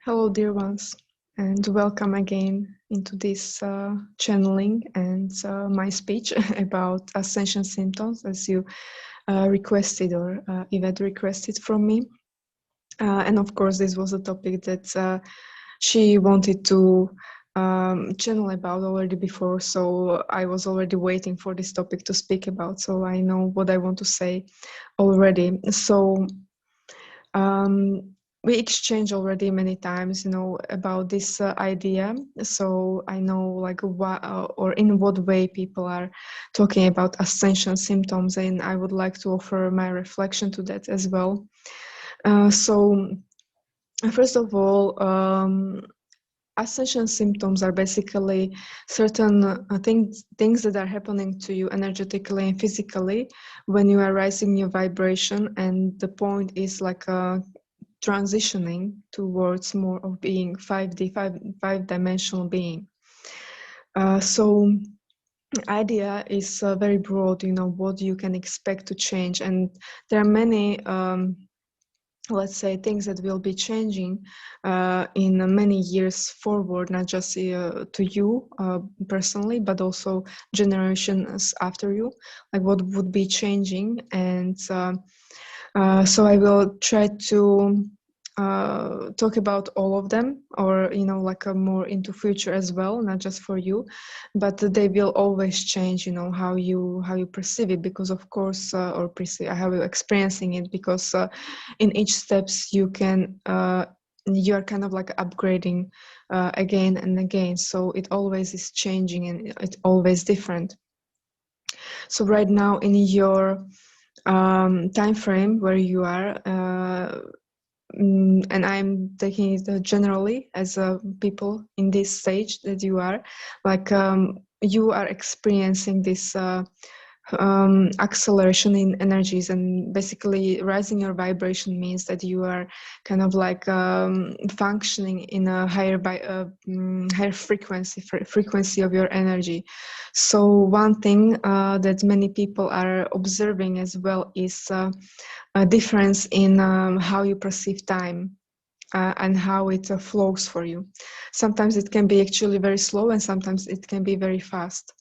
Hello, dear ones, and welcome again into this channeling and my speech about Ascension symptoms, as you requested or Ivet requested from me. And of course, this was a topic that she wanted to channel about already before, so I was already waiting for this topic to speak about, so I know what I want to say already. So we exchanged already many times, about this idea. So I know like what or in what way people are talking about ascension symptoms, and I would like to offer my reflection to that as well. So first of all, ascension symptoms are basically certain things that are happening to you energetically and physically when you are rising your vibration, and the point is like transitioning towards more of being 5D, five-dimensional being. So idea is very broad, what you can expect to change, and there are many let's say things that will be changing in many years forward, not just to you personally, but also generations after you, like what would be changing. And so I will try to talk about all of them, or like a more into future as well, not just for you, but they will always change, how you perceive it, because of course or perceive how you're experiencing it, because in each steps you are kind of like upgrading again and again, so it always is changing and it's always different. So right now in your time frame where you are, and I'm taking it generally as people in this stage that you are, like you are experiencing this acceleration in energies, and basically rising your vibration means that you are kind of like functioning in a higher higher frequency of your energy. So one thing that many people are observing as well is a difference in how you perceive time and how it flows for you. Sometimes it can be actually very slow, and sometimes it can be very fast.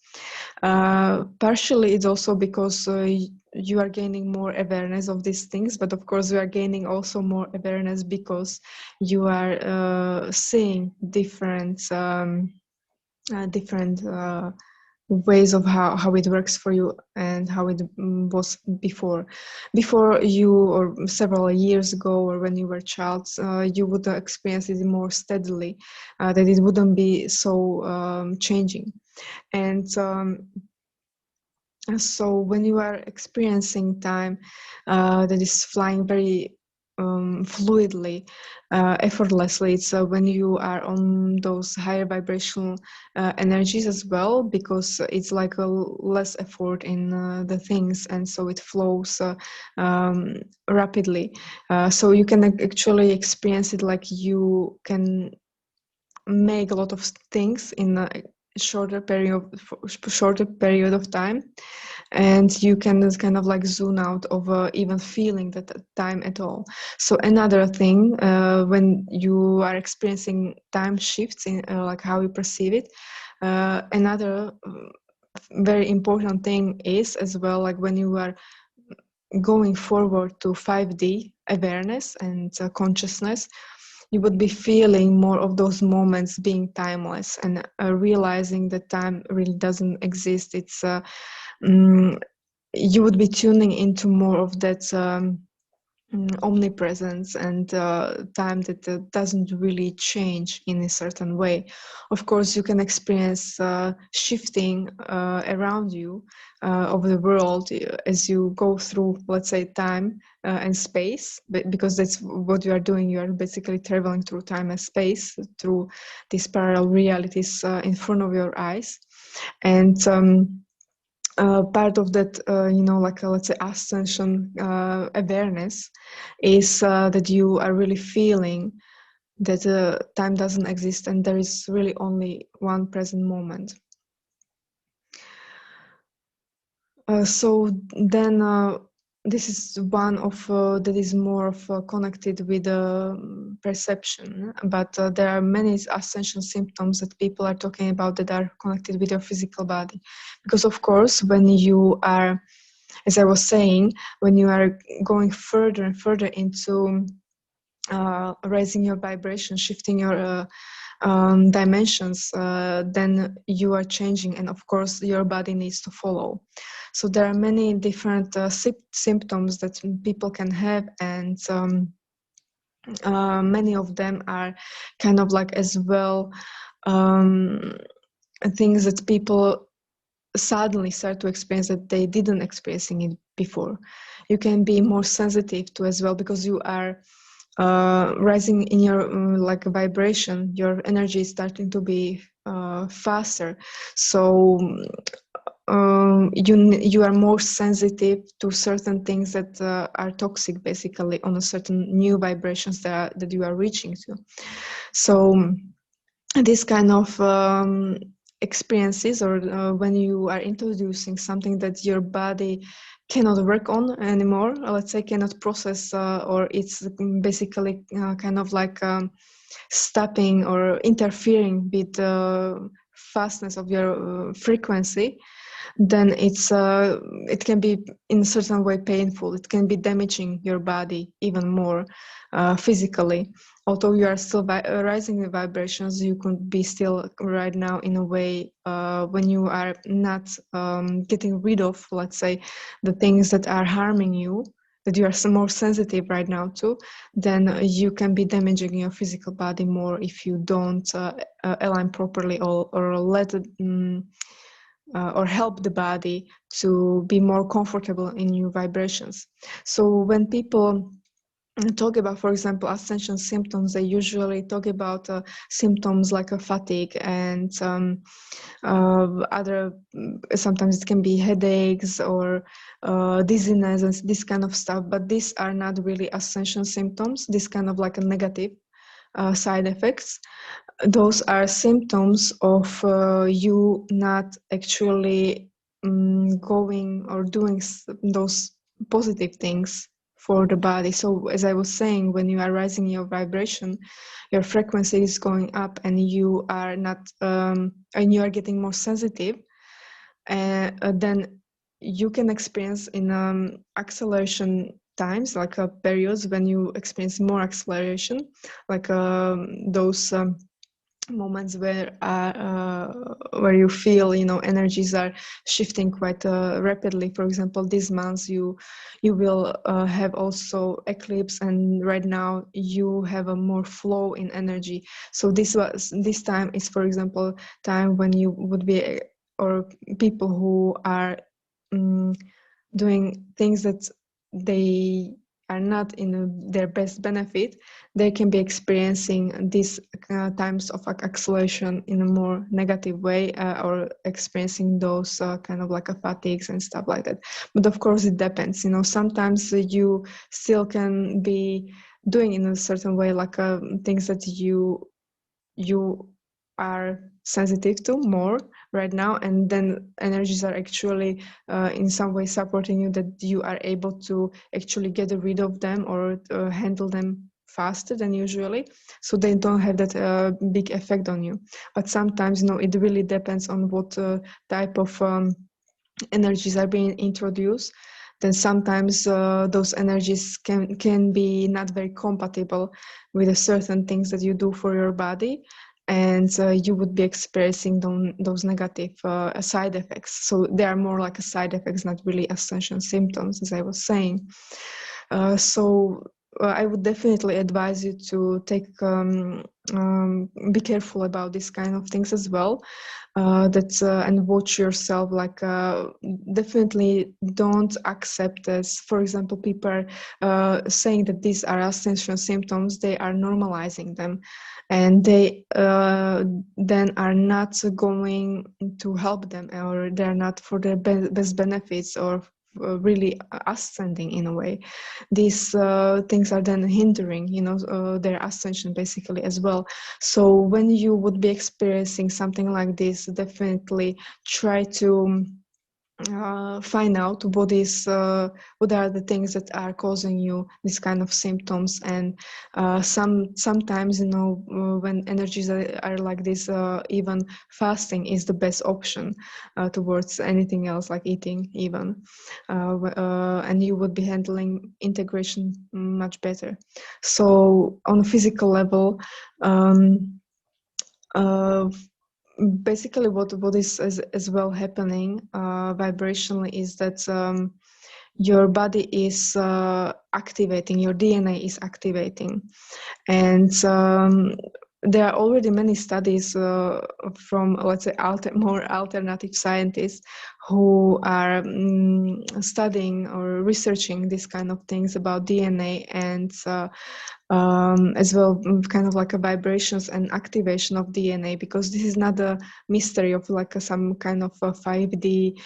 Partially it's also because you are gaining more awareness of these things, but of course you are gaining also more awareness because you are seeing different ways of how it works for you and how it was before you, or several years ago, or when you were a child. You would experience it more steadily, that it wouldn't be so changing. And so when you are experiencing time that is flying very fluidly, effortlessly, it's when you are on those higher vibrational energies as well, because it's like a less effort in the things, and so it flows rapidly. So you can actually experience it like you can make a lot of things in a shorter period of time, and you can kind of like zoom out of even feeling that time at all. So another thing, when you are experiencing time shifts in like how you perceive it, another very important thing is as well, like when you are going forward to 5D awareness and consciousness, you would be feeling more of those moments being timeless, and realizing that time really doesn't exist. It's you would be tuning into more of that omnipresence, and time that doesn't really change in a certain way. Of course, you can experience shifting around you of the world as you go through, let's say, time and space, because that's what you are doing. You are basically traveling through time and space, through these parallel realities in front of your eyes. And part of that, like let's say ascension awareness, is that you are really feeling that time doesn't exist, and there is really only one present moment. So then this is one of that is more of connected with perception, but there are many ascension symptoms that people are talking about that are connected with your physical body, because of course when you are, as I was saying, when you are going further and further into raising your vibration, shifting your dimensions, then you are changing, and of course your body needs to follow. So there are many different symptoms that people can have, and many of them are kind of like as well things that people suddenly start to experience that they didn't experiencing it before. You can be more sensitive to as well, because you are rising in your like vibration, your energy is starting to be faster, so you are more sensitive to certain things that are toxic, basically on a certain new vibrations that you are reaching to. So this kind of experiences, or when you are introducing something that your body cannot work on anymore, or let's say cannot process, or it's basically kind of like stopping or interfering with the fastness of your frequency, then it can be in a certain way painful. It can be damaging your body even more physically. Although you are still rising the vibrations, you could be still right now in a way when you are not getting rid of, let's say, the things that are harming you, that you are more sensitive right now to, then you can be damaging your physical body more if you don't align properly, or let it or help the body to be more comfortable in new vibrations. So when people talk about, for example, ascension symptoms, they usually talk about symptoms like a fatigue and other, sometimes it can be headaches or dizziness and this kind of stuff, but these are not really ascension symptoms. This kind of like a negative side effects. Those are symptoms of you not actually going or doing those positive things for the body. So as I was saying, when you are rising your vibration, your frequency is going up, and you are not and you are getting more sensitive, then you can experience in acceleration times, like periods when you experience more acceleration, like those moments where you feel, you know, energies are shifting quite rapidly. For example, these months you will have also eclipse, and right now you have a more flow in energy. So this time is, for example, time when you would be, or people who are doing things that they are not in their best benefit, they can be experiencing these times of acceleration in a more negative way, or experiencing those kind of like a fatigues and stuff like that. But of course it depends, you know, sometimes you still can be doing in a certain way, like things that you are sensitive to more right now, and then energies are actually in some way supporting you, that you are able to actually get rid of them or handle them faster than usually, so they don't have that big effect on you. But sometimes, you know, it really depends on what type of energies are being introduced. Then sometimes those energies can be not very compatible with the certain things that you do for your body, and you would be experiencing those negative side effects. So they are more like a side effects, not really ascension symptoms, as I was saying. So I would definitely advise you to be careful about this kind of things as well. And watch yourself, like definitely don't accept, as for example people are saying that these are ascension symptoms, they are normalizing them, and they then are not going to help them, or they're not for their best benefits, or really ascending in a way. These things are then hindering, you know, their ascension basically as well. So when you would be experiencing something like this, definitely try to find out what are the things that are causing you this kind of symptoms. And sometimes, when energies are like this, even fasting is the best option towards anything else, like eating even, and you would be handling integration much better. So on a physical level, uh, basically what is as well happening vibrationally is that your body is activating, your DNA is activating. And there are already many studies from, let's say, more alternative scientists who are studying or researching these kind of things about DNA, and as well, kind of like a vibrations and activation of DNA, because this is not a mystery of like some kind of a 5D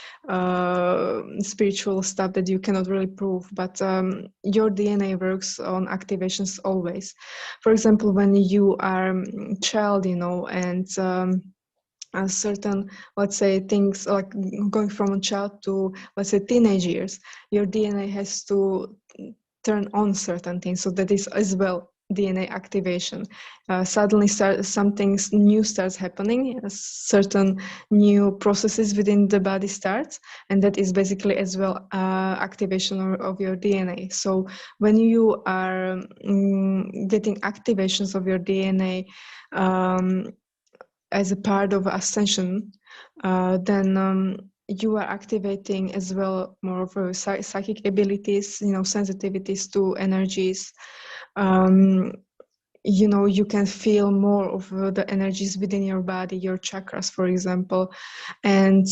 spiritual stuff that you cannot really prove, but your DNA works on activations always. For example, when you are child, and certain, let's say, things like going from a child to, let's say, teenage years, your DNA has to turn on certain things. So that is as well DNA activation. Suddenly something new starts happening, certain new processes within the body starts, and that is basically as well activation of your DNA. So when you are getting activations of your DNA as a part of Ascension, then you are activating as well more of a psychic abilities, sensitivities to energies. You can feel more of the energies within your body, your chakras, for example, and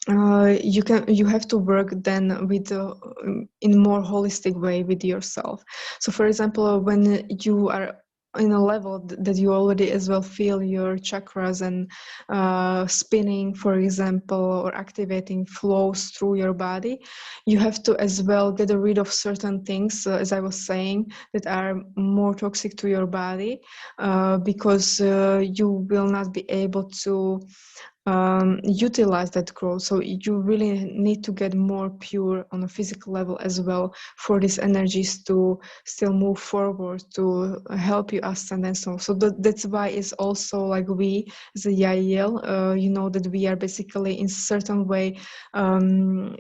you have to work then with in more holistic way with yourself. So for example, when you are in a level that you already as well feel your chakras and spinning, for example, or activating flows through your body, you have to as well get rid of certain things, as I was saying, that are more toxic to your body, because you will not be able to utilize that growth. So you really need to get more pure on a physical level as well for these energies to still move forward, to help you ascend and so on. So that's why it's also like we as a Yahyel, that we are basically in certain way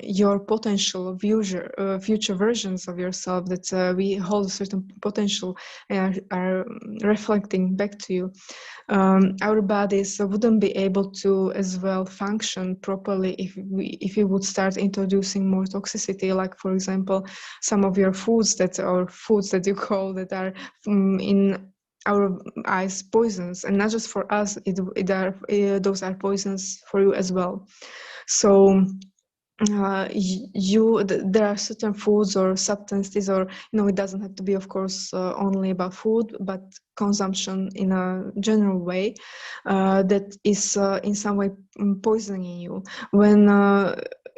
your potential future versions of yourself, that we hold a certain potential and are reflecting back to you. Our bodies wouldn't be able to as well function properly if we would start introducing more toxicity, like for example some of your foods that you call that are in our eyes poisons, and not just for us, those are poisons for you as well. So there are certain foods or substances, or it doesn't have to be, of course, only about food, but consumption in a general way, that is in some way poisoning you. When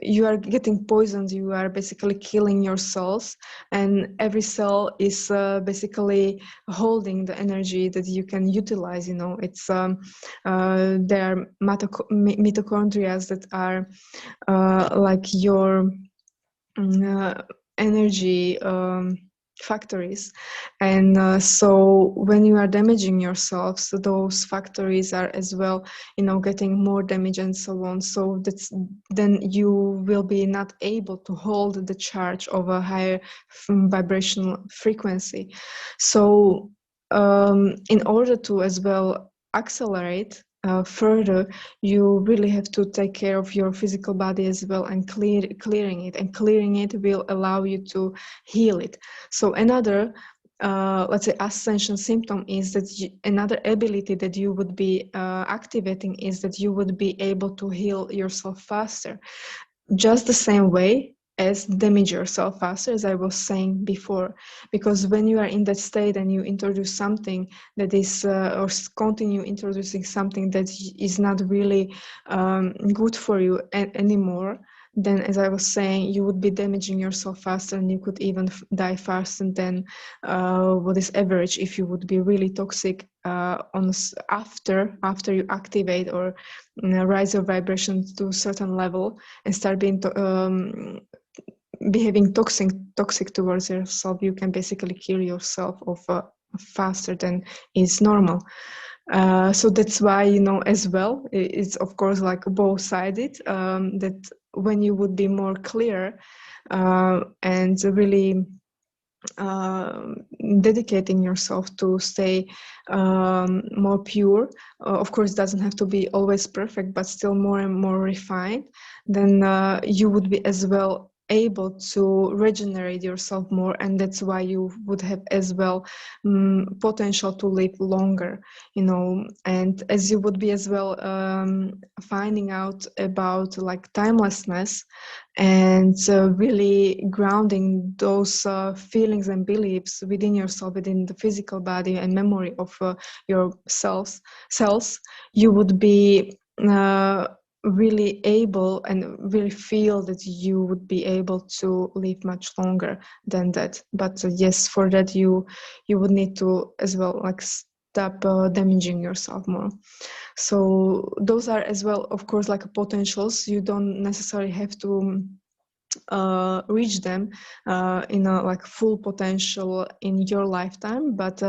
you are getting poisoned, you are basically killing your cells, and every cell is basically holding the energy that you can utilize. It's there are mitochondria that are like your energy factories, and so when you are damaging yourself, so those factories are as well getting more damage and so on. So then you will be not able to hold the charge of a higher vibrational frequency. So in order to as well accelerate further, you really have to take care of your physical body as well, and clearing it, and clearing it will allow you to heal it. So another let's say ascension symptom is that another ability that you would be activating is that you would be able to heal yourself faster, just the same way as damage yourself faster, as I was saying before. Because when you are in that state and you introduce something that is or continue introducing something that is not really good for you anymore, then, as I was saying, you would be damaging yourself faster, and you could even die faster than what is average if you would be really toxic after you activate or rise your vibration to a certain level and start behaving toxic towards yourself. You can basically kill yourself faster than is normal. So that's why, as well, it's of course like both-sided, that when you would be more clear and really dedicating yourself to stay more pure, of course doesn't have to be always perfect, but still more and more refined, then you would be as well able to regenerate yourself more, and that's why you would have as well potential to live longer, and as you would be as well finding out about like timelessness and really grounding those feelings and beliefs within yourself, within the physical body and memory of your cells, you would be really able and really feel that you would be able to live much longer than that. But yes, for that you would need to as well like stop damaging yourself more. So those are as well, of course, like potentials. You don't necessarily have to reach them in a like full potential in your lifetime, but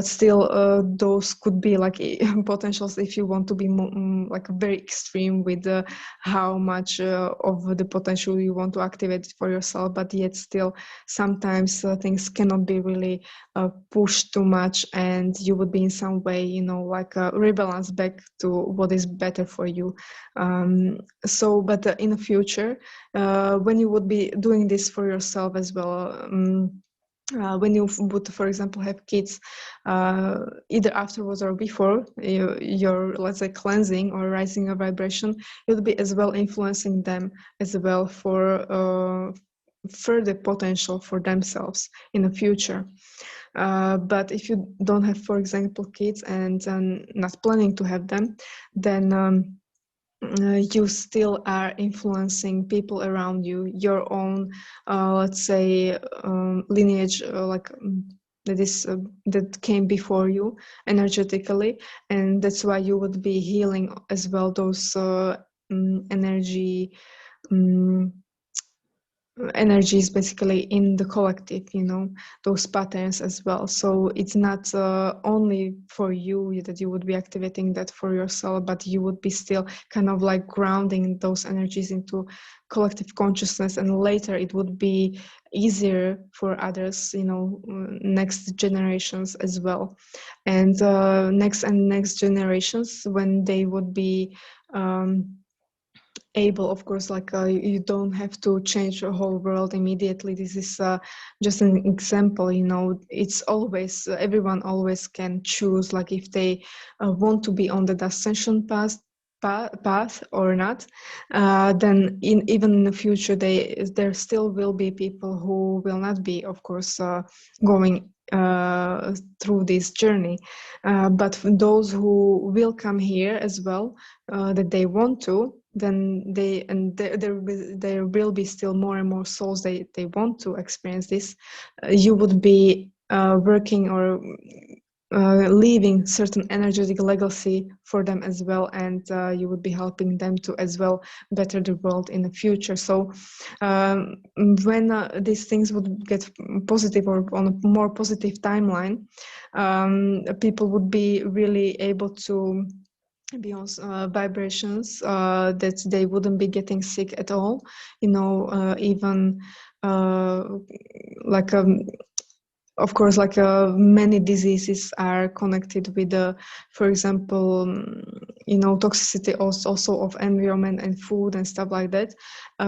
still those could be like potentials if you want to be like very extreme with how much of the potential you want to activate for yourself. But yet still sometimes things cannot be really pushed too much, and you would be in some way like rebalance back to what is better for you. But in the future, when you would be doing this for yourself as well, when you would, for example, have kids, either afterwards or before your, let's say, cleansing or rising a vibration, you'll be as well influencing them as well for further potential for themselves in the future. But if you don't have, for example, kids and not planning to have them, then you still are influencing people around you, your own, let's say, lineage, that came before you energetically, and that's why you would be healing as well those energies basically in the collective, those patterns as well. So it's not only for you that you would be activating that for yourself, but you would be still kind of like grounding those energies into collective consciousness, and later it would be easier for others, next generations as well, and next generations, when they would be able, of course, like you don't have to change the whole world immediately. This is just an example. It's always everyone always can choose, like if they want to be on the ascension path or not. Then even in the future, there still will be people who will not be, of course, going through this journey, but those who will come here as well, that they want to, then there will be still more and more souls they want to experience this. You would be working or leaving certain energetic legacy for them as well, and you would be helping them to as well better the world in the future. So when these things would get positive or on a more positive timeline, people would be really able to be on vibrations that they wouldn't be getting sick at all, even like of course, like many diseases are connected with for example, toxicity also of environment and food and stuff like that.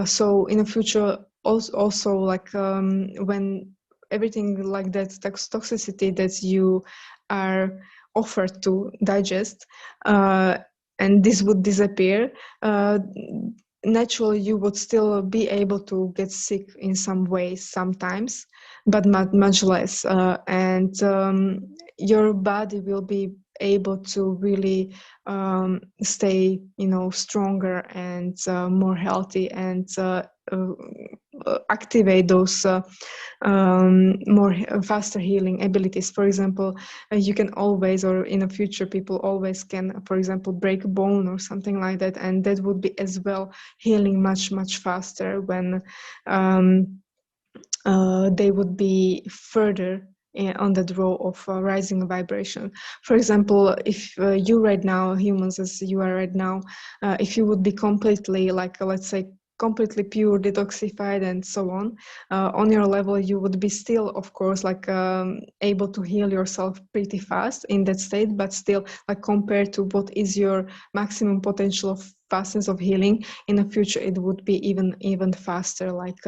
So in the future, also like when everything like that toxicity that you are offered to digest, and this would disappear, naturally you would still be able to get sick in some ways sometimes, but much less, and your body will be able to really stay, stronger and more healthy, and activate those more faster healing abilities. For example, you can always, or in the future, people always can, for example, break a bone or something like that, and that would be as well healing much faster when they would be further on the draw of rising vibration. For example, if you right now, humans as you are right now, if you would be completely, like, let's say, completely pure, detoxified, and so on your level, you would be still, of course, like able to heal yourself pretty fast in that state, but still, like, compared to what is your maximum potential of fastness of healing in the future, it would be even faster. Like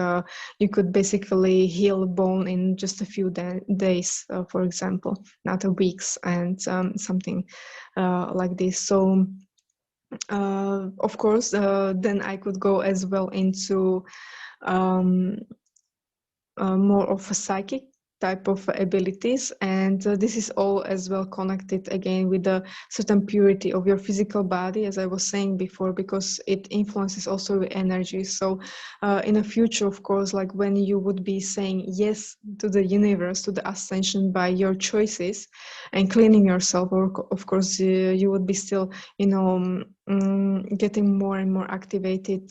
you could basically heal a bone in just a few days, for example, not weeks, and something like this. So of course, then I could go as well into um, more of a psychic type of abilities, and this is all as well connected again with the certain purity of your physical body, as I was saying before, because it influences also your energy. So in the future, of course, like when you would be saying yes to the universe, to the ascension by your choices, and cleaning yourself, or of course you would be still, getting more and more activated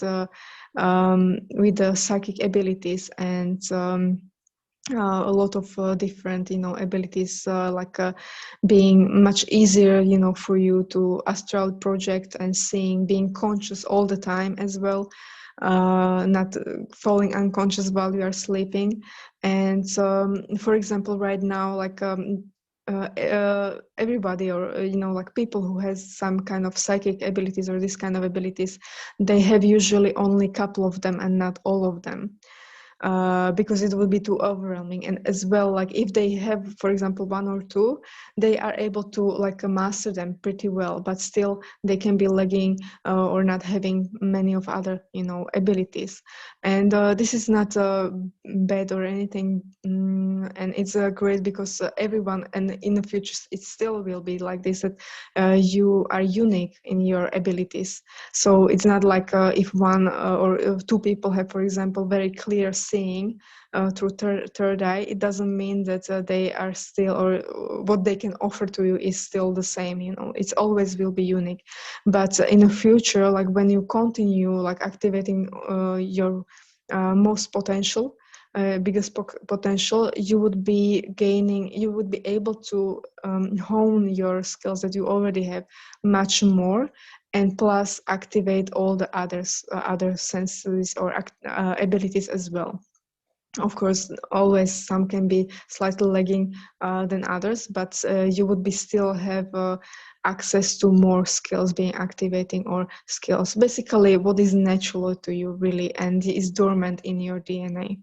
with the psychic abilities, and a lot of different, abilities, like being much easier, for you to astral project and seeing, being conscious all the time as well, not falling unconscious while you are sleeping. And for example, right now, like everybody, or like people who has some kind of psychic abilities or this kind of abilities, they have usually only a couple of them and not all of them, because it would be too overwhelming. And as well, like if they have, for example, one or two, they are able to like master them pretty well, but still they can be lagging or not having many of other, abilities. And this is not bad or anything, and it's great, because everyone, and in the future it still will be like this, that you are unique in your abilities. So it's not like if one or two people have, for example, very clear seeing through third eye, it doesn't mean that they are still, or what they can offer to you is still the same. It's always will be unique. But in the future, like when you continue like activating your most potential, biggest potential, you would be gaining, you would be able to hone your skills that you already have much more, and plus activate all the others, other senses or abilities as well. Of course, always some can be slightly lagging than others, but you would be still have access to more skills being activating, or skills basically what is natural to you really, and is dormant in your DNA.